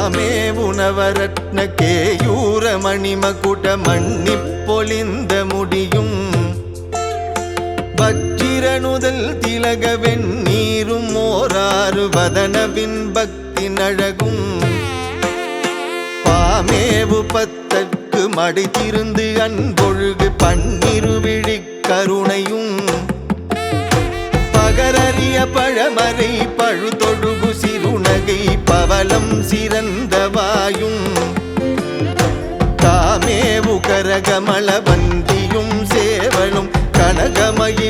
மாமேவுணவரத்ன கேயூர மணிமகுட மன்னிப் பொலிந்த முடியும் வச்சிரனுதல் திலக வெண்ணீரும் ஓராறு வதனவின் பக்தி நழகும் பாமேவு பத்தற்கு மடித்திருந்து அன்பொழுகு பன்னிருவிழி கருணையும் பகரறிய பழமறை பழுதொழுகு சிறுநகை பவளம் சிறந்தவாயும் காமேவு கரகமள வந்தியும் சேவலும் கனகமயி